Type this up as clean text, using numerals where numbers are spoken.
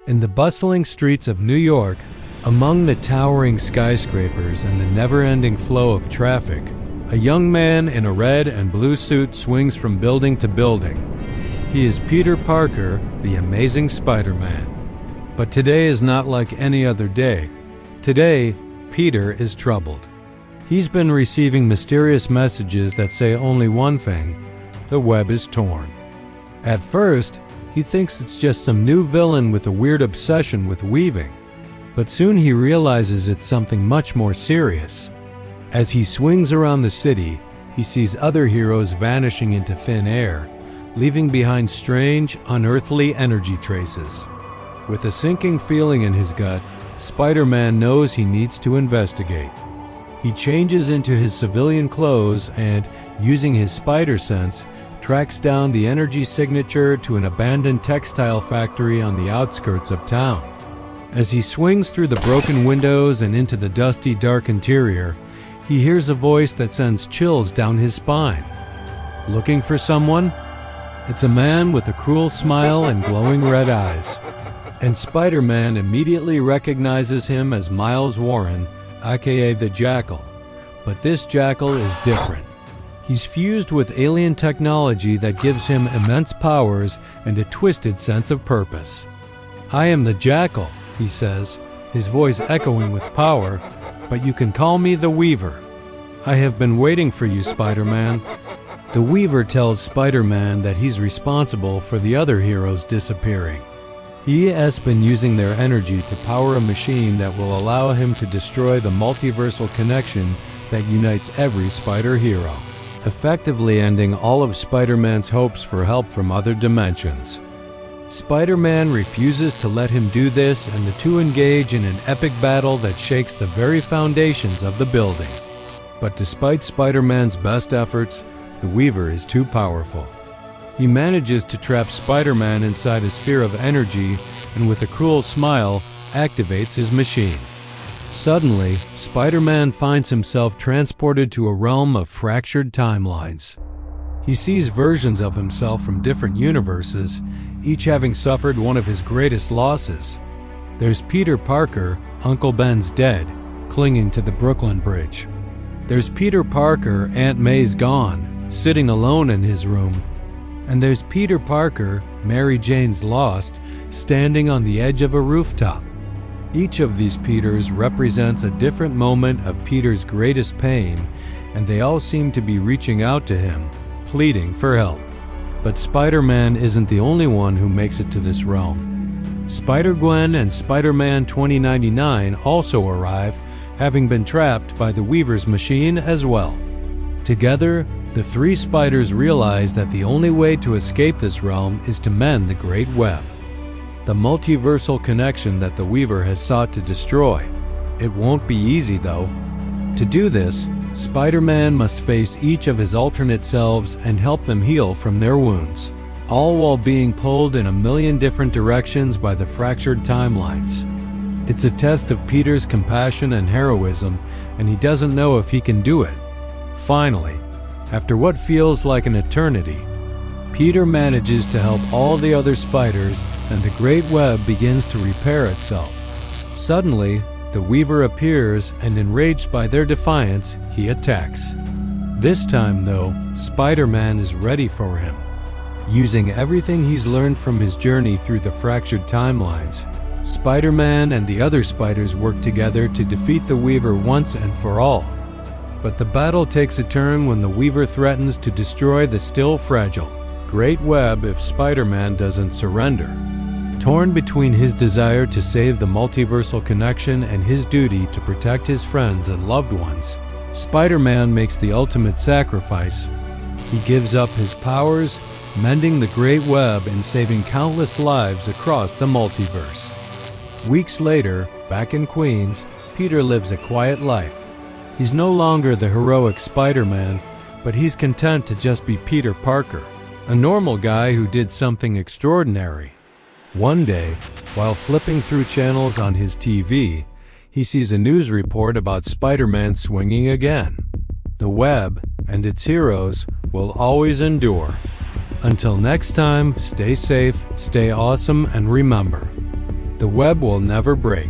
In the bustling streets of New York, among the towering skyscrapers and the never-ending flow of traffic, a young man in a red and blue suit swings from building to building. He is Peter Parker, the amazing Spider-Man. But today is not like any other day. Today, Peter is troubled. He's been receiving mysterious messages that say only one thing: the web is torn. At first, he thinks it's just some new villain with a weird obsession with weaving. But soon he realizes it's something much more serious. As he swings around the city, he sees other heroes vanishing into thin air, leaving behind strange, unearthly energy traces. With a sinking feeling in his gut, Spider-Man knows he needs to investigate. He changes into his civilian clothes and, using his spider sense, tracks down the energy signature to an abandoned textile factory on the outskirts of town. As he swings through the broken windows and into the dusty, dark interior, he hears a voice that sends chills down his spine. Looking for someone? It's a man with a cruel smile and glowing red eyes. And Spider-Man immediately recognizes him as Miles Warren, aka the Jackal. But this Jackal is different. He's fused with alien technology that gives him immense powers and a twisted sense of purpose. "I am the Jackal," he says, his voice echoing with power, "but you can call me the Weaver. I have been waiting for you, Spider-Man." The Weaver tells Spider-Man that he's responsible for the other heroes disappearing. He has been using their energy to power a machine that will allow him to destroy the multiversal connection that unites every spider hero, effectively ending all of Spider-Man's hopes for help from other dimensions. Spider-Man refuses to let him do this, and the two engage in an epic battle that shakes the very foundations of the building. But despite Spider-Man's best efforts, the Weaver is too powerful. He manages to trap Spider-Man inside a sphere of energy and with a cruel smile activates his machine. Suddenly, Spider-Man finds himself transported to a realm of fractured timelines. He sees versions of himself from different universes, each having suffered one of his greatest losses. There's Peter Parker, Uncle Ben's dead, clinging to the Brooklyn Bridge. There's Peter Parker, Aunt May's gone, sitting alone in his room. And there's Peter Parker, Mary Jane's lost, standing on the edge of a rooftop. Each of these Peters represents a different moment of Peter's greatest pain, and they all seem to be reaching out to him, pleading for help. But Spider-Man isn't the only one who makes it to this realm. Spider-Gwen and Spider-Man 2099 also arrive, having been trapped by the Weaver's machine as well. Together, the three spiders realize that the only way to escape this realm is to mend the Great Web, the multiversal connection that the Weaver has sought to destroy. It won't be easy, though. To do this, Spider-Man must face each of his alternate selves and help them heal from their wounds, all while being pulled in a million different directions by the fractured timelines. It's a test of Peter's compassion and heroism, and he doesn't know if he can do it. Finally, after what feels like an eternity, Peter manages to help all the other spiders, and the Great Web begins to repair itself. Suddenly, the Weaver appears, and enraged by their defiance, he attacks. This time, though, Spider-Man is ready for him. Using everything he's learned from his journey through the fractured timelines, Spider-Man and the other spiders work together to defeat the Weaver once and for all. But the battle takes a turn when the Weaver threatens to destroy the still fragile Great Web if Spider-Man doesn't surrender. Torn between his desire to save the multiversal connection and his duty to protect his friends and loved ones, Spider-Man makes the ultimate sacrifice. He gives up his powers, mending the Great Web and saving countless lives across the multiverse. Weeks later, back in Queens, Peter lives a quiet life. He's no longer the heroic Spider-Man, but he's content to just be Peter Parker, a normal guy who did something extraordinary. One day, while flipping through channels on his TV, he sees a news report about Spider-Man swinging again. The web and its heroes will always endure. Until next time, stay safe, stay awesome, and remember, The web will never break.